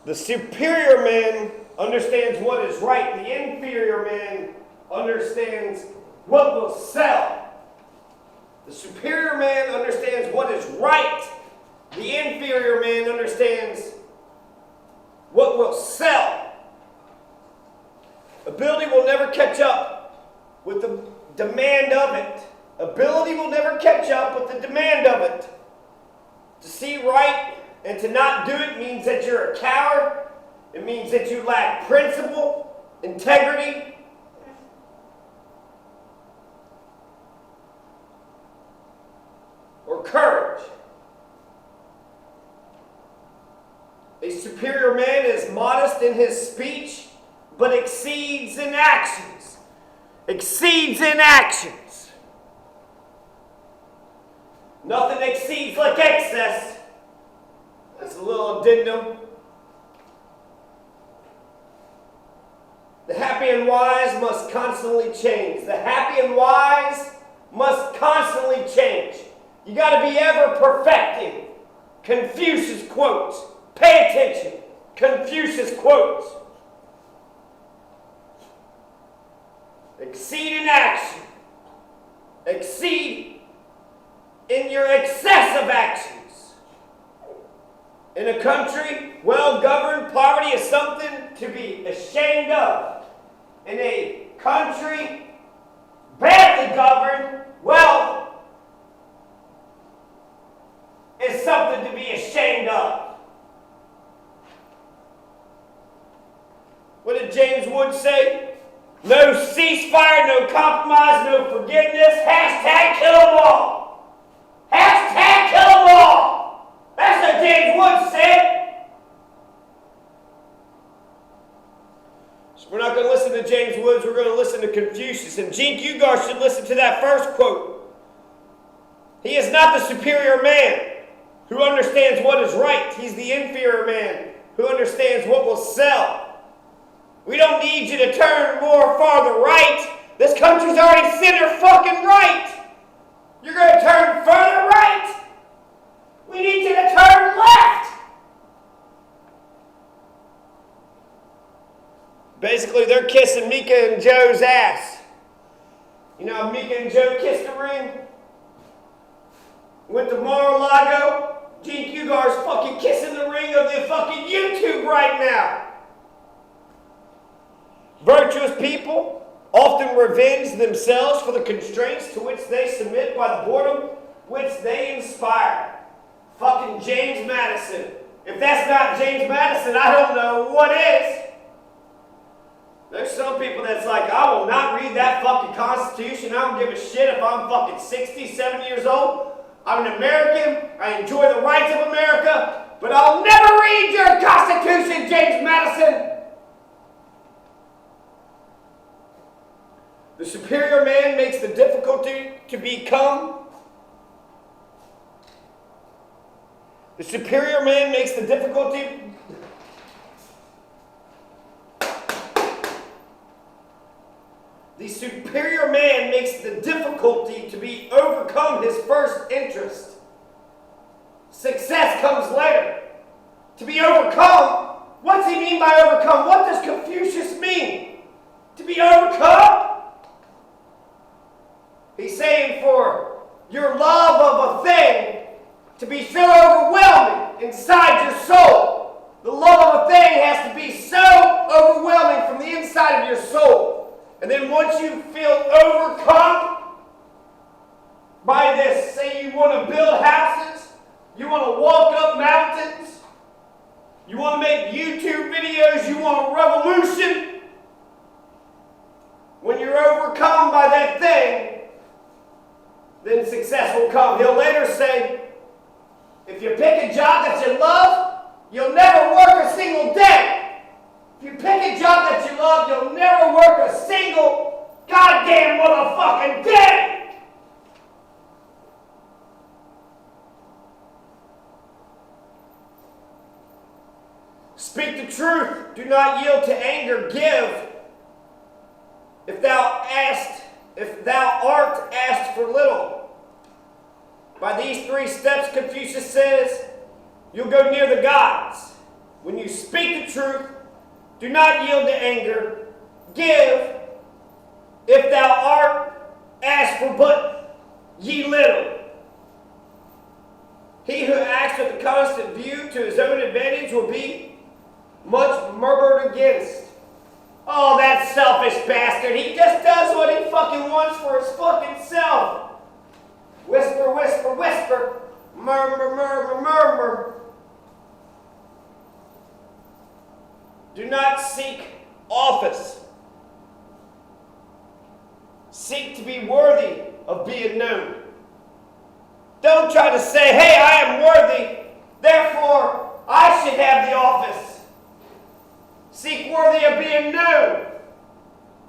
The superior man understands what is right. The inferior man understands what will sell. The superior man understands what is right. The inferior man understands what will sell. Ability will never catch up with the demand of it. Ability will never catch up with the demand of it. To see right and to not do it means that you're a coward. It means that you lack principle, integrity, or courage. A superior man is modest in his speech, but exceeds in actions. Exceeds in actions. Nothing exceeds like excess. That's a little addendum. The happy and wise must constantly change. The happy and wise must constantly change. You got to be ever perfecting. Confucius Quotes. Pay attention. Confucius Quotes. Exceed in action. Exceed in your excessive actions. In a country well governed, poverty is something to be ashamed of. In a country badly governed, wealth is something to be ashamed of. What did James Wood say? No ceasefire, no compromise, no forgiveness. Hashtag kill them all. Hashtag kill them all. That's what James Wood said. So we're not going to listen to James Woods, we're going to listen to Confucius. And Gene Ugar should listen to that first quote. He is not the superior man who understands what is right. He's the inferior man who understands what will sell. We don't need you to turn more farther right. This country's already center fucking right. You're going to turn further right. We need you to turn left. Basically, they're kissing Mika and Joe's ass. You know how Mika and Joe kissed the ring? Went to Mar-a-Lago. Gene Ugar's fucking kissing the ring of the fucking YouTube right now. Virtuous people often revenge themselves for the constraints to which they submit by the boredom which they inspire. Fucking James Madison. If that's not James Madison, I don't know what is. There's some people that's like, I will not read that fucking Constitution. I don't give a shit if I'm fucking 60, 70 years old. I'm an American. I enjoy the rights of America. But I'll never read your Constitution, James Madison. The superior man makes the difficulty to become. The superior man makes the difficulty. The superior man makes the difficulty to be overcome his first interest. Success comes later. To be overcome, what's he mean by overcome? What does Confucius mean? To be overcome? He's saying for your love of a thing to be so overwhelming inside your soul. The love of a thing has to be so overwhelming from the inside of your soul. And then once you feel overcome by this, say you want to build houses, you want to walk up mountains, you want to make YouTube videos, you want a revolution. When you're overcome by that thing, then success will come. He'll later say, if you pick a job that you love, you'll never work a single day. If you pick a job that you love, you'll never work a single goddamn motherfucking day. Speak the truth. Do not yield to anger. Give. If thou art asked for little. By these 3 steps, Confucius says, you'll go near the gods. When you speak the truth. Do not yield to anger. Give, if thou art, ask for but ye little. He who acts with a constant view to his own advantage will be much murmured against. Oh, that selfish bastard. He just does what he fucking wants for his fucking self. Whisper, whisper, whisper. Murmur, murmur, murmur. Do not seek office. Seek to be worthy of being known. Don't try to say, hey, I am worthy, therefore I should have the office. Seek worthy of being known.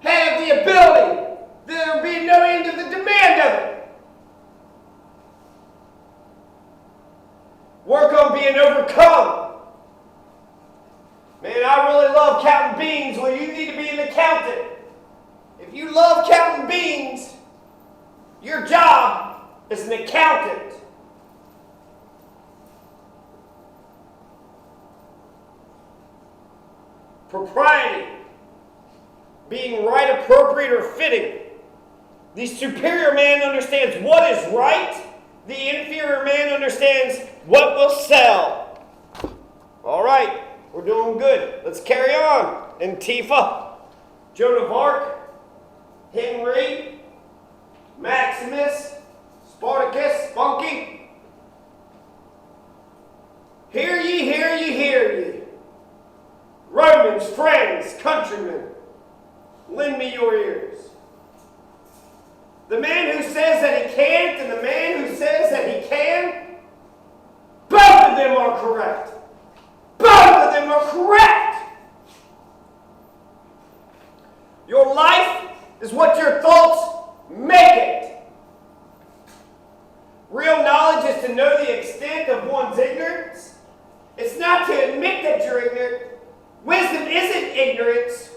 Have the ability. There will be no end to the demand of it. Work on being overcome. Man, I really love counting beans. Well, you need to be an accountant. If you love counting beans, your job is an accountant. Propriety, being right, appropriate, or fitting. The superior man understands what is right. The inferior man understands what will sell. All right, we're doing good. Let's carry on. Antifa, Joan of Arc, Henry, Maximus, Spartacus, Spunky. Hear ye, hear ye, hear ye. Romans, friends, countrymen, lend me your ears. The man who says that he can't and the man who says that he can, both of them are correct. Both of them are correct. Your life is what your thoughts make it. Real knowledge is to know the extent of one's ignorance. It's not to admit that you're ignorant. Wisdom isn't ignorance.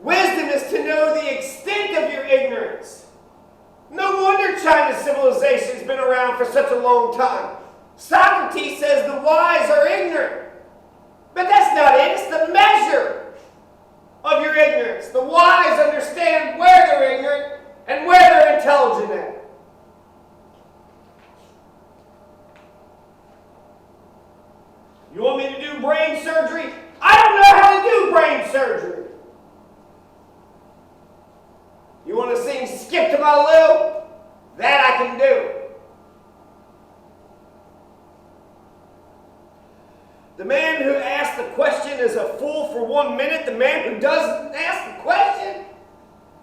Wisdom is to know the extent of your ignorance. No wonder China's civilization has been around for such a long time. Socrates says the wise are ignorant. But that's not it. It's the measure of your ignorance. The wise understand where they're ignorant and where they're intelligent at. You want me to do brain surgery? I don't know how to do brain surgery. You want to sing Skip to My Lou? That I can do. The man who asks the question is a fool for 1 minute. The man who doesn't ask the question,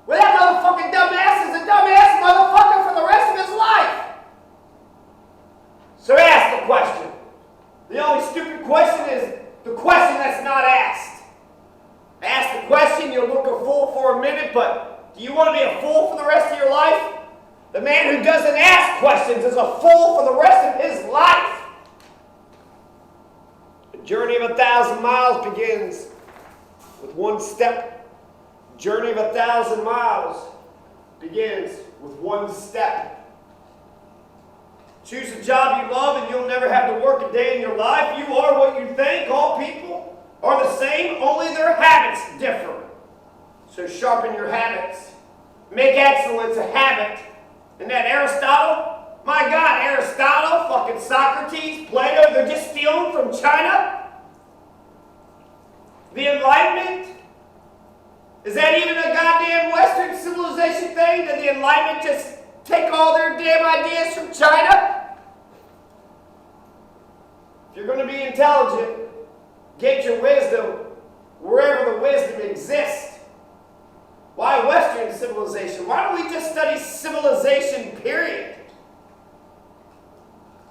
well, that motherfucking dumbass is a dumbass motherfucker for the rest of his life. So ask the question. The only stupid question is the question that's not asked. Ask the question, you'll look a fool for a minute, but do you want to be a fool for the rest of your life? The man who doesn't ask questions is a fool for the rest of his life. The journey of 1,000 miles begins with one step. The journey of 1,000 miles begins with one step. Choose a job you love and you'll never have to work a day in your life. You are what you think. All people are the same, only their habits differ. So sharpen your habits. Make excellence a habit. And that Aristotle, my God, Aristotle, fucking Socrates, Plato, they're just stealing from China? The Enlightenment? Is that even a goddamn Western civilization thing? Did the Enlightenment just take all their damn ideas from China? If you're going to be intelligent, get your wisdom wherever the wisdom exists. Why Western civilization? Why don't we just study civilization, period?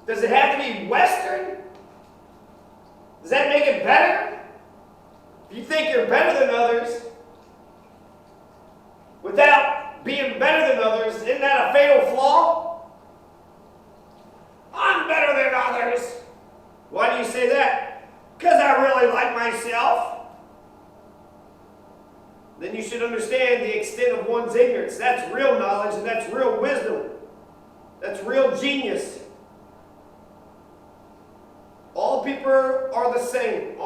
Does it have to be Western? Does that make it better? If you think you're better than others, without being better than others, isn't that a fatal flaw? I'm better than others. Why do you say that? Because I really like myself. Then you should understand the extent of one's ignorance. That's real knowledge and that's real wisdom. That's real genius. All people are the same.